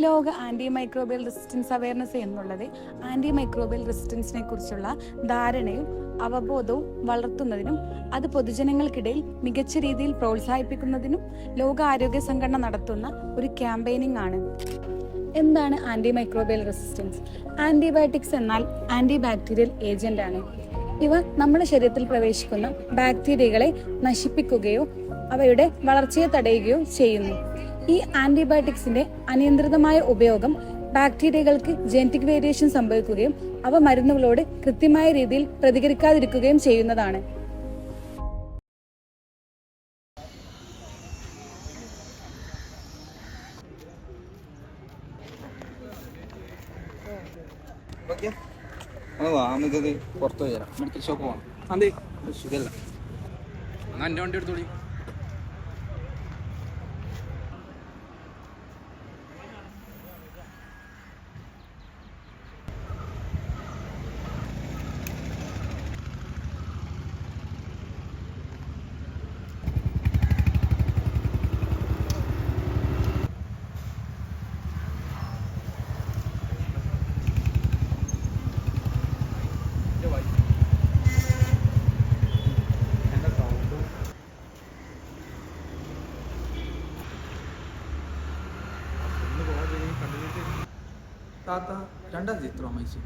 ലോക anti microbial resistance awareness എന്നുള്ളത് anti microbial റെസിസ്റ്റൻസിനെ കുറിച്ചുള്ള ധാരണയും അവബോധവും വളർത്തുന്നതിനും അത് പൊതുജനങ്ങൾക്കിടയിൽ മികച്ച രീതിയിൽ പ്രോത്സാഹിപ്പിക്കുന്നതിനും ലോക ആരോഗ്യ സംഘടന നടത്തുന്ന ഒരു ക്യാമ്പയിനിങ് ആണ്. എന്താണ് ആൻറ്റി മൈക്രോബിയൽ റെസിസ്റ്റൻസ്? ആൻറ്റിബയോട്ടിക്സ് എന്നാൽ ആൻറ്റി ബാക്ടീരിയൽ ഏജന്റ് ആണ്. ഇവ നമ്മുടെ ശരീരത്തിൽ പ്രവേശിക്കുന്ന ബാക്ടീരിയകളെ നശിപ്പിക്കുകയോ അവയുടെ വളർച്ചയെ തടയുകയോ ചെയ്യുന്നു. ഈ ആന്റിബയോട്ടിക്സിന്റെ അനിയന്ത്രിതമായ ഉപയോഗം ബാക്ടീരിയകൾക്ക് ജനറ്റിക് വേരിയേഷൻ സംഭവിക്കുകയും അവ മരുന്നുകളോട് കൃത്യമായ രീതിയിൽ പ്രതികരിക്കാതിരിക്കുകയും ചെയ്യുന്നതാണ്. പുറത്തു പോയി തരാം. മെഡിക്കൽ ഷോപ്പ് പോകണം. അതെ സുഖല്ല. എന്നാൽ എൻ്റെ വണ്ടി എടുത്തോളി. താത്ത രണ്ടാം ചിത്രം അയച്ചു.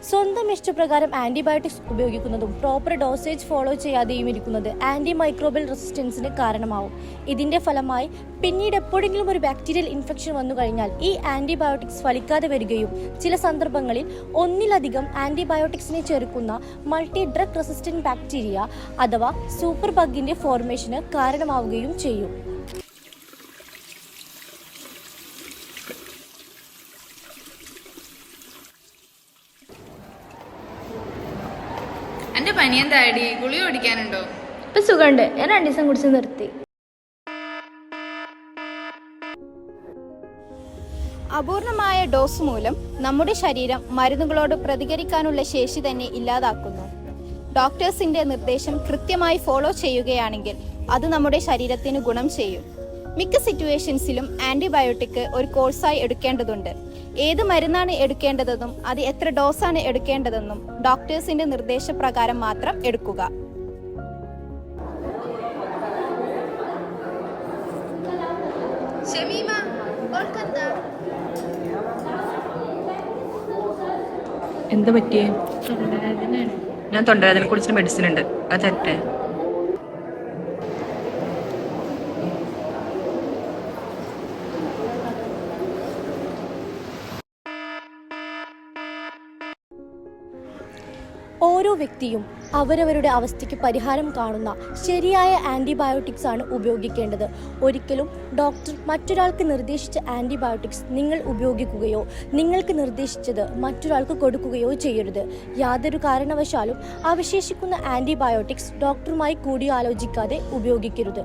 സ്വന്തം ഇഷ്ടപ്രകാരം ആൻറ്റിബയോട്ടിക്സ് ഉപയോഗിക്കുന്നതും പ്രോപ്പർ ഡോസേജ് ഫോളോ ചെയ്യാതെയും ഇരിക്കുന്നത് ആൻറ്റി മൈക്രോബിയൽ റെസിസ്റ്റൻസിന് കാരണമാവും. ഇതിൻ്റെ ഫലമായി പിന്നീട് എപ്പോഴെങ്കിലും ഒരു ബാക്ടീരിയൽ ഇൻഫെക്ഷൻ വന്നു കഴിഞ്ഞാൽ ഈ ആൻറ്റിബയോട്ടിക്സ് ഫലിക്കാതെ വരികയും ചില സന്ദർഭങ്ങളിൽ ഒന്നിലധികം ആൻറ്റിബയോട്ടിക്സിനെ ചേർക്കുന്ന മൾട്ടി ഡ്രഗ് റെസിസ്റ്റന്റ് ബാക്ടീരിയ അഥവാ സൂപ്പർ ബഗിന്റെ ഫോർമേഷന് കാരണമാവുകയും ചെയ്യും. എന്റെ പനി എന്താടി? ഗുളിക ഓടിക്കാനുണ്ടോ? ഇപ്പൊ സുഖമുണ്ട്. ഞാൻ 2 ദിവസം കുടിച്ച് നിർത്തി. അപൂർണമായ ഡോസ് മൂലം നമ്മുടെ ശരീരം മരുന്നുകളോട് പ്രതികരിക്കാനുള്ള ശേഷി തന്നെ ഇല്ലാതാക്കുന്നു. ഡോക്ടേഴ്സിന്റെ നിർദ്ദേശം കൃത്യമായി ഫോളോ ചെയ്യുകയാണെങ്കിൽ അത് നമ്മുടെ ശരീരത്തിന് ഗുണം ചെയ്യും. മിക്ക സിറ്റുവേഷൻസിലും ആന്റിബയോട്ടിക് ഒരു കോഴ്സായി എടുക്കേണ്ടതുണ്ട്. ഏത് മരുന്നാണ് എടുക്കേണ്ടതെന്നും അത് എത്ര ഡോസാണ് എടുക്കേണ്ടതെന്നും ഡോക്ടേഴ്സിന്റെ നിർദ്ദേശപ്രകാരം മാത്രം എടുക്കുക. എന്താ പറ്റിയേ? ഞാൻ തൊണ്ടവേദന കുറിച്ച് മെഡിസിൻ ഉണ്ട്, അത് തരട്ടെ? ഓരോ വ്യക്തിയും അവരവരുടെ അവസ്ഥയ്ക്ക് പരിഹാരം കാണുന്ന ശരിയായ ആൻറ്റിബയോട്ടിക്സ് ആണ് ഉപയോഗിക്കേണ്ടത്. ഒരിക്കലും ഡോക്ടർ മറ്റൊരാൾക്ക് നിർദ്ദേശിച്ച ആൻറ്റിബയോട്ടിക്സ് നിങ്ങൾ ഉപയോഗിക്കുകയോ നിങ്ങൾക്ക് നിർദ്ദേശിച്ചത് മറ്റൊരാൾക്ക് കൊടുക്കുകയോ ചെയ്യരുത്. യാതൊരു കാരണവശാലും അവശേഷിക്കുന്ന ആൻറ്റിബയോട്ടിക്സ് ഡോക്ടറുമായി കൂടിയാലോചിക്കാതെ ഉപയോഗിക്കരുത്.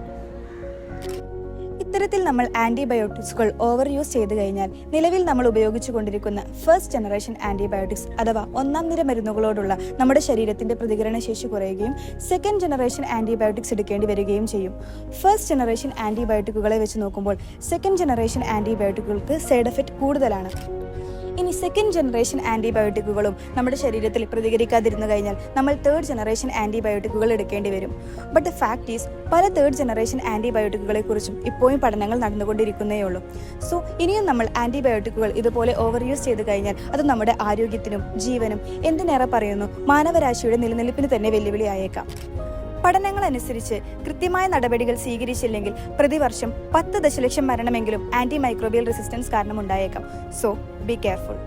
ഇത്തരത്തിൽ നമ്മൾ ആന്റിബയോട്ടിക്സുകൾ ഓവർ യൂസ് ചെയ്തു കഴിഞ്ഞാൽ നിലവിൽ നമ്മൾ ഉപയോഗിച്ചു കൊണ്ടിരിക്കുന്ന ഫസ്റ്റ് ജനറേഷൻ ആന്റിബയോട്ടിക്സ് അഥവാ 1ാം നിര മരുന്നുകളോടുള്ള നമ്മുടെ ശരീരത്തിന്റെ പ്രതികരണ ശേഷി കുറയുകയും സെക്കൻഡ് ജനറേഷൻ ആന്റിബയോട്ടിക്സ് എടുക്കേണ്ടി വരികയും ചെയ്യും. ഫസ്റ്റ് ജനറേഷൻ ആന്റിബയോട്ടിക്കുകളെ വെച്ച് നോക്കുമ്പോൾ സെക്കൻഡ് ജനറേഷൻ ആന്റിബയോട്ടിക്കുകൾക്ക് സൈഡ് എഫക്റ്റ് കൂടുതലാണ്. ഇനി സെക്കൻഡ് ജനറേഷൻ ആന്റിബയോട്ടിക്കുകളും നമ്മുടെ ശരീരത്തിൽ പ്രതികരിക്കാതിരുന്നു കഴിഞ്ഞാൽ നമ്മൾ തേർഡ് ജനറേഷൻ ആന്റിബയോട്ടിക്കുകൾ എടുക്കേണ്ടി വരും. ബട്ട് ദ ഫാക്ട് ഈസ് പല തേർഡ് ജനറേഷൻ ആന്റിബയോട്ടിക്കുകളെ കുറിച്ചും ഇപ്പോഴും പഠനങ്ങൾ നടന്നുകൊണ്ടിരിക്കുന്നേ ഉള്ളൂ. സോ ഇനിയും നമ്മൾ ആന്റിബയോട്ടിക്കുകൾ ഇതുപോലെ ഓവർ യൂസ് ചെയ്ത് കഴിഞ്ഞാൽ അത് നമ്മുടെ ആരോഗ്യത്തിനും ജീവനും എന്തിനേറെ പറയുന്നു മാനവരാശിയുടെ നിലനിൽപ്പിന് തന്നെ വെല്ലുവിളിയായേക്കാം. പഠനങ്ങൾ അനുസരിച്ച് കൃത്യമായ നടപടികൾ സ്വീകരിച്ചില്ലെങ്കിൽ പ്രതിവർഷം 10 ദശലക്ഷം മരണമെങ്കിലും ആന്റി മൈക്രോബിയൽ റെസിസ്റ്റൻസ് കാരണം ഉണ്ടായേക്കാം. So be careful.